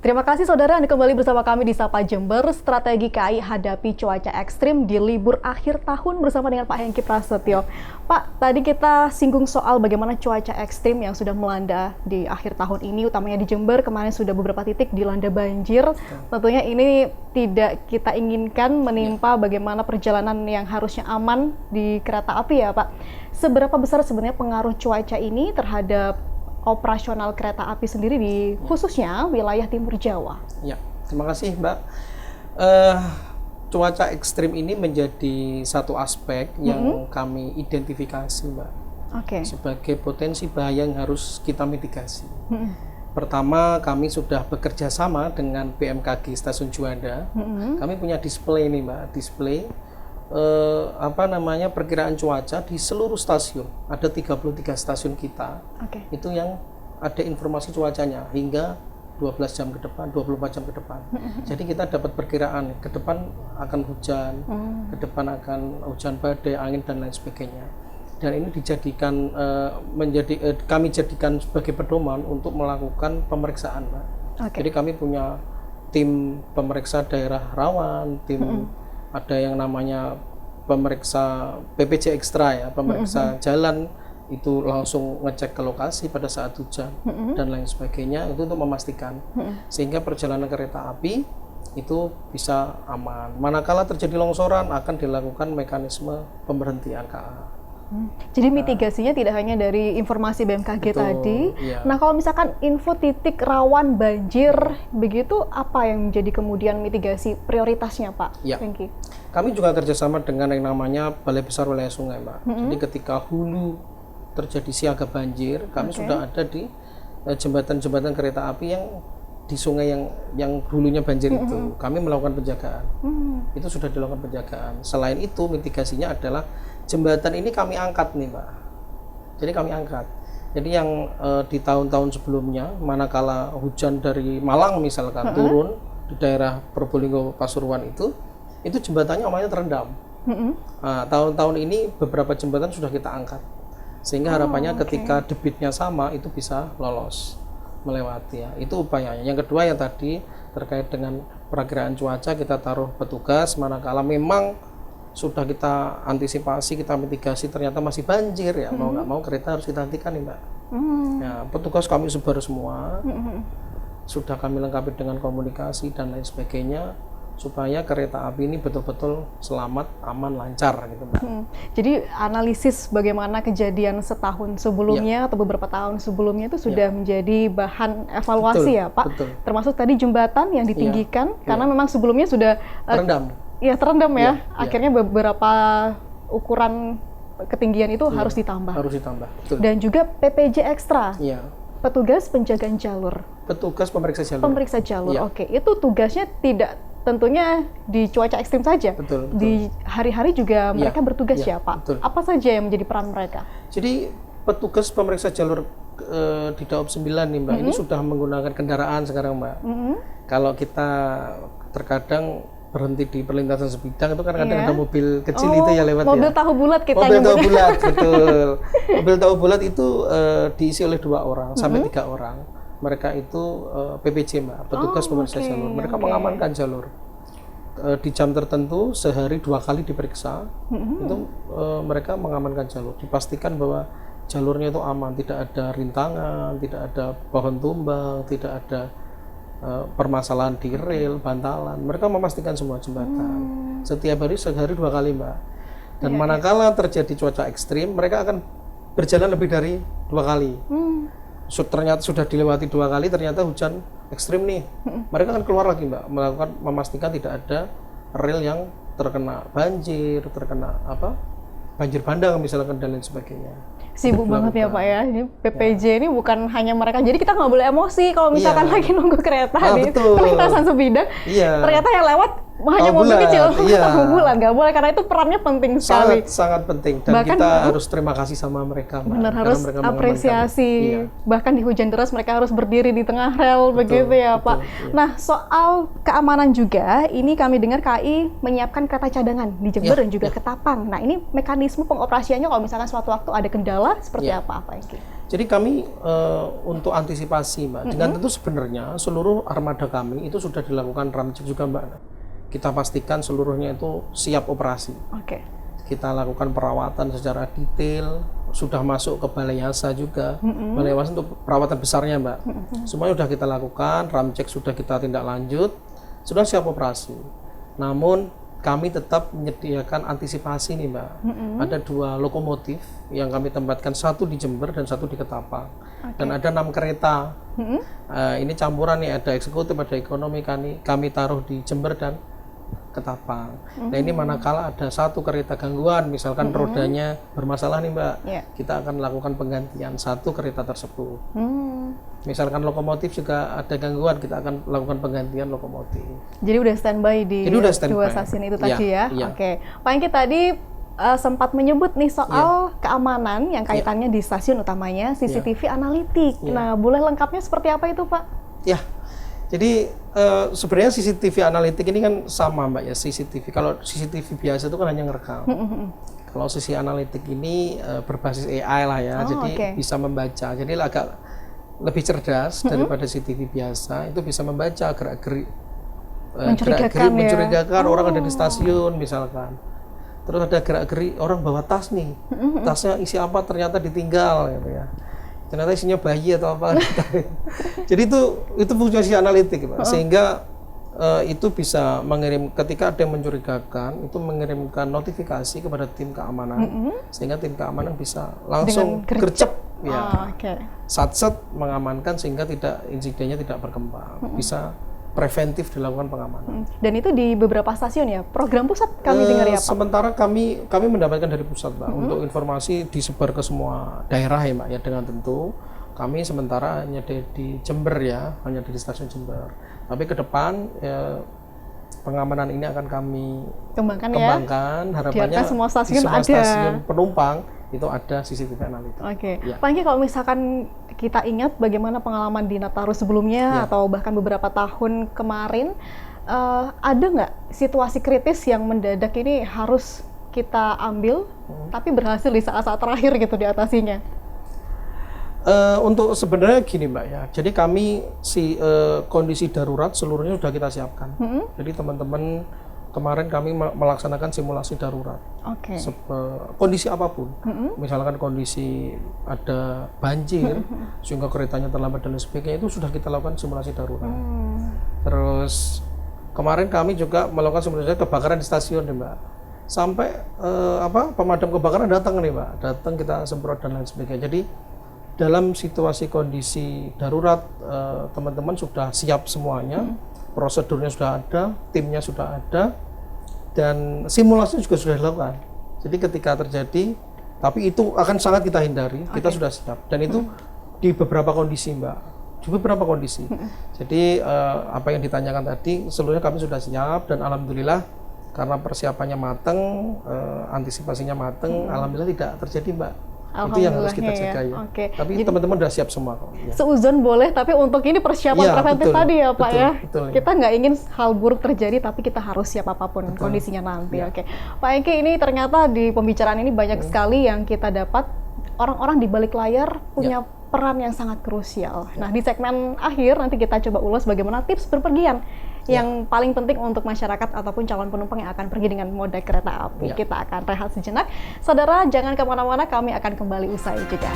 Terima kasih saudara, Anda kembali bersama kami di Sapa Jember, strategi KAI hadapi cuaca ekstrim di libur akhir tahun bersama dengan Pak Hengki Prasetyo. Pak, tadi kita singgung soal bagaimana cuaca ekstrim yang sudah melanda di akhir tahun ini, utamanya di Jember, kemarin sudah beberapa titik dilanda banjir. Tentunya ini tidak kita inginkan menimpa bagaimana perjalanan yang harusnya aman di kereta api ya Pak. Seberapa besar sebenarnya pengaruh cuaca ini terhadap operasional kereta api sendiri di khususnya wilayah Timur Jawa? Ya, terima kasih Mbak. Cuaca ekstrim ini menjadi satu aspek yang kami identifikasi Mbak, sebagai potensi bahaya yang harus kita mitigasi. Pertama, kami sudah bekerja sama dengan BMKG Stasiun Juanda. Kami punya display nih Mbak, display perkiraan cuaca di seluruh stasiun. Ada 33 stasiun kita. Itu yang ada informasi cuacanya hingga 12 jam ke depan, 24 jam ke depan. Jadi kita dapat perkiraan ke depan akan hujan, ke depan akan hujan badai, angin dan lain sebagainya. Dan ini dijadikan kami jadikan sebagai pedoman untuk melakukan pemeriksaan, Mbak. Jadi kami punya tim pemeriksa daerah rawan, tim ada yang namanya pemeriksa PPJ ekstra ya, pemeriksa jalan itu langsung ngecek ke lokasi pada saat hujan dan lain sebagainya, itu untuk memastikan sehingga perjalanan kereta api itu bisa aman. Manakala terjadi longsoran akan dilakukan mekanisme pemberhentian KA. Jadi mitigasinya tidak hanya dari informasi BMKG tadi. Iya. Nah, kalau misalkan info titik rawan banjir begitu, apa yang menjadi kemudian mitigasi prioritasnya, Pak Hengki? Kami juga kerjasama dengan yang namanya Balai Besar Wilayah Sungai, Mbak. Jadi ketika hulu terjadi siaga banjir, kami sudah ada di jembatan-jembatan kereta api yang di sungai yang hulunya banjir itu, kami melakukan penjagaan. Itu sudah dilakukan penjagaan. Selain itu, mitigasinya adalah jembatan ini kami angkat nih Mbak. Jadi kami angkat. Jadi yang di tahun-tahun sebelumnya, manakala hujan dari Malang misalkan turun di daerah Probolinggo Pasuruan itu jembatannya umpamanya terendam. Nah, tahun-tahun ini beberapa jembatan sudah kita angkat. Sehingga harapannya ketika debitnya sama itu bisa lolos melewati ya. Itu upayanya. Yang kedua yang tadi terkait dengan perakiraan cuaca, kita taruh petugas manakala memang sudah kita antisipasi, kita mitigasi ternyata masih banjir ya, mau nggak mau kereta harus kita hentikan nih Mbak. Ya, petugas kami sebar semua, sudah kami lengkapi dengan komunikasi dan lain sebagainya supaya kereta api ini betul-betul selamat, aman, lancar gitu Mbak. Jadi analisis bagaimana kejadian setahun sebelumnya atau beberapa tahun sebelumnya itu sudah menjadi bahan evaluasi ya Pak. Termasuk tadi jembatan yang ditinggikan karena memang sebelumnya sudah terendam. Iya terendam ya. Akhirnya beberapa ukuran ketinggian itu harus ditambah. Harus ditambah. Betul. Dan juga PPJ ekstra. Petugas penjagaan jalur. Petugas pemeriksa jalur. Pemeriksa jalur. Itu tugasnya tidak tentunya di cuaca ekstrim saja. Di hari-hari juga mereka bertugas ya Pak. Apa saja yang menjadi peran mereka? Jadi petugas pemeriksa jalur di Daob 9 nih Mbak, ini sudah menggunakan kendaraan sekarang Mbak. Kalau kita terkadang berhenti di perlintasan sebidang itu kan kadang ada mobil kecil itu ya lewat mobil tahu bulat kita mobil tahu bulat, betul. Mobil tahu bulat itu diisi oleh 2 orang sampai 3 orang. Mereka itu PPJ Mbak, petugas pemeriksa jalur. Mereka mengamankan jalur di jam tertentu, sehari 2 kali diperiksa. Itu mereka mengamankan jalur, dipastikan bahwa jalurnya itu aman, tidak ada rintangan, tidak ada pohon tumbang, tidak ada permasalahan di rel, bantalan. Mereka memastikan semua jembatan. Setiap hari, sehari 2 kali Mbak. Dan manakala terjadi cuaca ekstrim, mereka akan berjalan lebih dari 2 kali. Ternyata sudah dilewati 2 kali, ternyata hujan ekstrim nih. Mereka akan keluar lagi Mbak, memastikan tidak ada rel yang terkena banjir, terkena banjir bandang misalkan dan lain sebagainya. Sibuk banget ya Pak ya, ini PPJ ini bukan hanya mereka, jadi kita nggak boleh emosi kalau misalkan lagi nunggu kereta di perlintasan sebidang, ternyata yang lewat hanya mobil bulan, kecil, iya. tahu bulan nggak boleh karena itu perannya penting sekali. Sangat penting dan Bahkan kita harus terima kasih sama mereka, Mbak, benar karena harus mereka mengamankan. apresiasi. Iya. Bahkan di hujan deras mereka harus berdiri di tengah rel begitu ya Pak. Iya. Nah soal keamanan juga, ini kami dengar KAI menyiapkan kereta cadangan di Jember dan juga Ketapang. Nah ini mekanisme pengoperasiannya kalau misalkan suatu waktu ada kendala seperti apa Pak Hengki? Jadi kami untuk antisipasi, Mbak, dengan tentu sebenarnya seluruh armada kami itu sudah dilakukan ramcek juga, Mbak. Kita pastikan seluruhnya itu siap operasi. Oke. Kita lakukan perawatan secara detail, sudah masuk ke Balai Yasa juga. Balai Yasa untuk perawatan besarnya, Mbak. Semuanya sudah kita lakukan, ramcek sudah kita tindak lanjut, sudah siap operasi. Namun kami tetap menyediakan antisipasi nih, Mbak. Ada 2 lokomotif yang kami tempatkan, satu di Jember dan satu di Ketapang. Dan ada 6 kereta. Ini campuran nih, ada eksekutif, ada ekonomi, kami taruh di Jember dan Ketapang. Nah ini manakala ada satu kereta gangguan, misalkan rodanya bermasalah nih, Mbak, kita akan lakukan penggantian satu kereta tersebut. Misalkan lokomotif juga ada gangguan, kita akan lakukan penggantian lokomotif. Jadi udah standby di Jadi udah standby. 2 stasiun itu tadi ya? Iya. Oke. Pak Hengki tadi sempat menyebut nih soal keamanan yang kaitannya di stasiun utamanya, CCTV analitik. Nah, boleh lengkapnya seperti apa itu Pak? Ya, jadi sebenarnya CCTV analitik ini kan sama, Mbak, ya, CCTV. Kalau CCTV biasa itu kan hanya ngerekam. Kalau CCTV analitik ini berbasis AI lah ya, jadi bisa membaca. Jadi agak lebih cerdas daripada CCTV biasa, itu bisa membaca gerak-gerik mencurigakan orang ada di stasiun misalkan. Terus ada gerak-gerik orang bawa tas nih, tasnya isi apa ternyata ditinggal gitu ya. Ternyata isinya bayi atau apa. Jadi itu fungsi analitik, Pak. Sehingga itu bisa mengirim ketika ada yang mencurigakan, itu mengirimkan notifikasi kepada tim keamanan, sehingga tim keamanan bisa langsung gercep ya, satset mengamankan sehingga insidennya tidak berkembang, bisa preventif dilakukan pengamanan. Dan itu di beberapa stasiun ya, program pusat kami dengar ya Pak? Sementara kami mendapatkan dari pusat, Mbak, untuk informasi disebar ke semua daerah ya, Mbak, ya, dengan tentu kami sementara hanya di Jember ya, hanya di stasiun Jember. Tapi ke depan ya, pengamanan ini akan kami kembangkan. Harapannya semua di semua ada stasiun penumpang itu ada CCTV analitik. Ya. Pak Hengki, kalau misalkan kita ingat bagaimana pengalaman di Nataru sebelumnya atau bahkan beberapa tahun kemarin, ada nggak situasi kritis yang mendadak ini harus kita ambil tapi berhasil di saat-saat terakhir gitu diatasinya? Untuk sebenarnya gini, Mbak, ya, jadi kami kondisi darurat seluruhnya sudah kita siapkan. Jadi teman-teman kemarin kami melaksanakan simulasi darurat. Kondisi apapun, misalkan kondisi ada banjir, sehingga keretanya terlambat dan lain sebagainya, itu sudah kita lakukan simulasi darurat. Terus kemarin kami juga melakukan simulasi kebakaran di stasiun, nih, Mbak. Sampai pemadam kebakaran datang nih, Mbak, datang kita semprot dan lain sebagainya. Jadi dalam situasi kondisi darurat, teman-teman sudah siap semuanya. Prosedurnya sudah ada, timnya sudah ada, dan simulasinya juga sudah dilakukan. Jadi ketika terjadi, tapi itu akan sangat kita hindari, kita sudah siap. Dan itu di beberapa kondisi, Mbak, di beberapa kondisi. Jadi apa yang ditanyakan tadi, seluruhnya kami sudah siap, dan alhamdulillah karena persiapannya mateng, antisipasinya mateng, alhamdulillah tidak terjadi, Mbak. Itu yang harus kita jaga ya. Tapi teman-teman udah siap semua kok. Ya. Seuzon boleh, tapi untuk ini persiapan preventif tadi ya Pak ya. Kita nggak ingin hal buruk terjadi, tapi kita harus siap apapun kondisinya nanti. Pak Hengki, ini ternyata di pembicaraan ini banyak sekali yang kita dapat orang-orang di balik layar punya peran yang sangat krusial. Nah, di segmen akhir nanti kita coba ulas bagaimana tips berpergian yang paling penting untuk masyarakat ataupun calon penumpang yang akan pergi dengan moda kereta api. Kita akan rehat sejenak. Saudara, jangan kemana-mana, kami akan kembali usai jeda.